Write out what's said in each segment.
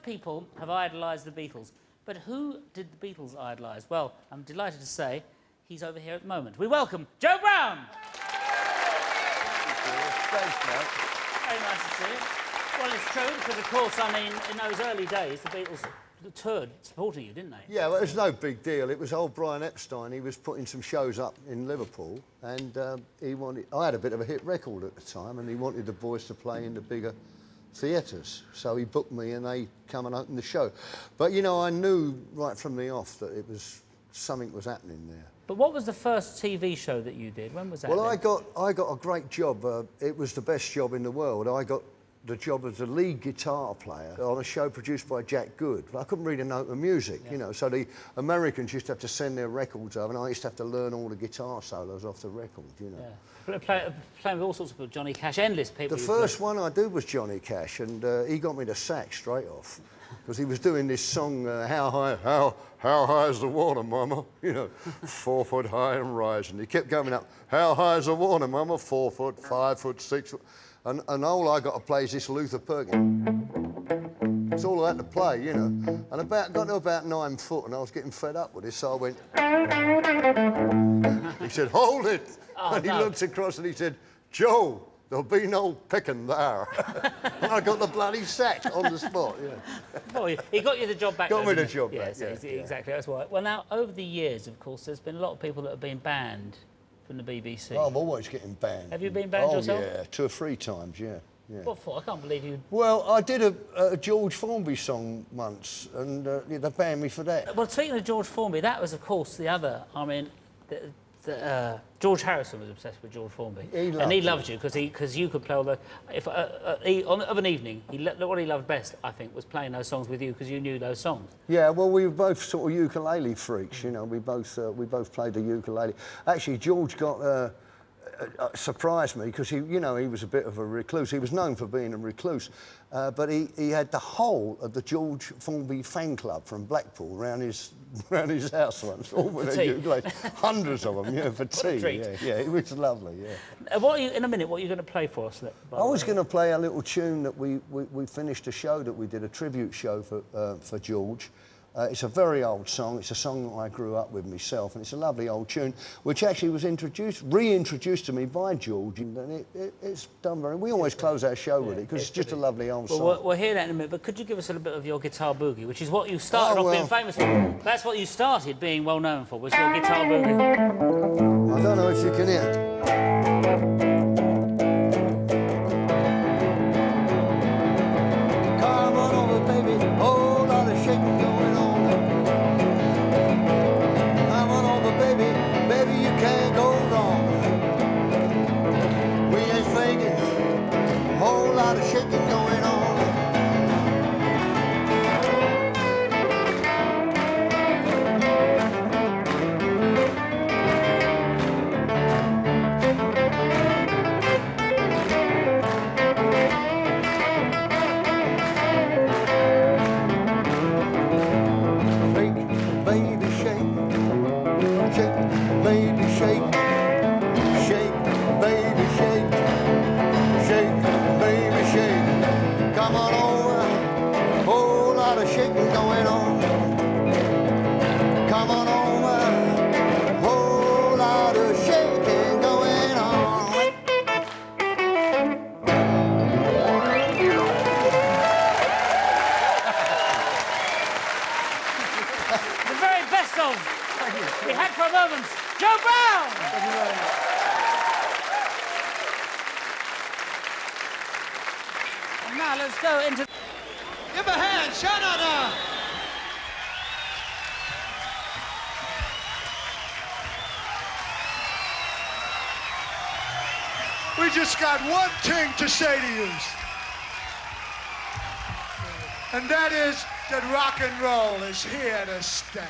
of people have idolised the Beatles, but who did the Beatles idolise? Well, I'm delighted to say he's over here at the moment. We welcome Joe Brown! Thanks, Mark. Very nice to see you. Well, it's true, because, of course, I mean, in those early days, the Beatles toured supporting you, didn't they? Yeah, well, it was no big deal. It was old Brian Epstein. He was putting some shows up in Liverpool, and he wanted... I had a bit of a hit record at the time, and he wanted the boys to play in the bigger theatres. So he booked me, and they come and opened the show. But, you know, I knew right from the off that it was... something was happening there. But what was the first TV show that you did? When was that? Well, I got a great job. It was the best job in the world. I got the job as a lead guitar player on a show produced by Jack Good. I couldn't read a note of music, you know, so the Americans used to have to send their records over, and I used to have to learn all the guitar solos off the record, you know. Yeah. Playing with all sorts of people, Johnny Cash, endless people. The first one I did was Johnny Cash, and he got me the sack straight off, because he was doing this song, How high is the water, mama? You know, 4 foot high and rising. He kept going up, how high is the water, mama? 4 foot, 5 foot, 6 foot. And all I got to play is this Luther Perkins. That's all I had to play, you know. And got to about 9 foot, and I was getting fed up with this, so I went... He said, hold it! Oh, and he looked across and he said, Joe, there'll be no picking there. And I got the bloody sack on the spot, yeah. Oh, he got you the job back. Got me the job back, yeah. Exactly, that's right. Well, now, over the years, of course, there's been a lot of people that have been banned from the BBC. Oh, I'm always getting banned. Have you been banned yourself? Oh, yeah, 2 or 3 times, yeah. What for? I can't believe you... Well, I did a George Formby song once, and they banned me for that. Well, speaking of George Formby, that was, of course, the other... I mean, George Harrison was obsessed with George Formby. He loved you because you could play all the... of an evening, what he loved best, I think, was playing those songs with you because you knew those songs. Yeah, well, we were both sort of ukulele freaks, you know. We both played the ukulele. Actually, George got... surprised me because he was a bit of a recluse. He was known for being a recluse, but he had the whole of the George Formby fan club from Blackpool round his house once, all with a ukulele. Hundreds of them, yeah, for tea. Yeah, it was lovely. Yeah. In a minute, what are you going to play for us? I was going to play a little tune that we finished a show that we did, a tribute show for George. It's a very old song. It's a song that I grew up with myself, and it's a lovely old tune, which actually was reintroduced to me by George, and it's done very... We always close our show with it, because it's just a lovely old song. We'll hear that in a minute, but could you give us a little bit of your guitar boogie, which is what you started off being famous for? That's what you started being well known for, was your guitar boogie. I don't know if you can hear it. Come on over, baby, whole lot of shaking going on. Come on over, baby, baby, you can't go wrong. We ain't faking, whole lot of shaking going on. We had for a moment, Joe Brown! Thank you very much. And now let's go into... Give a hand, Shakin! We just got one thing to say to you. And that is that rock and roll is here to stay.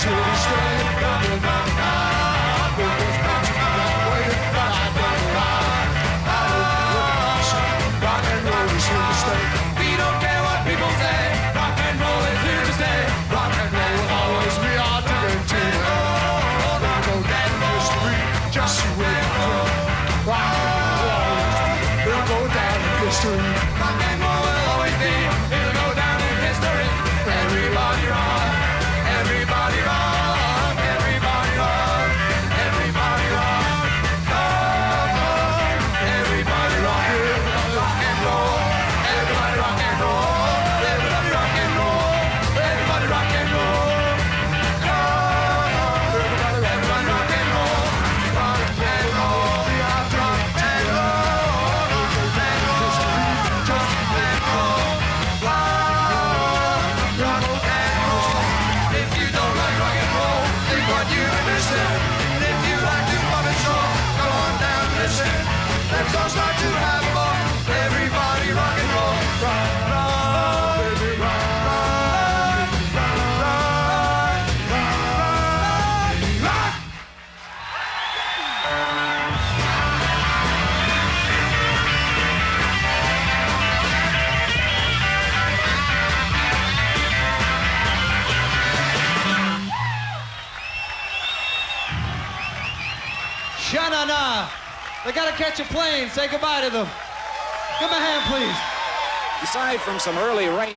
We don't care what people say, rock and roll is here to stay. Rock and roll. what you're missing. And if you like to love it so, come on down and listen. Let's all start to have fun. Everybody rock and roll. Rock, rock, baby, rock, rock, rock, rock, rock, rock. Sha-na-na. They gotta catch a plane. Say goodbye to them. Give them a hand, please. Aside from some early rain.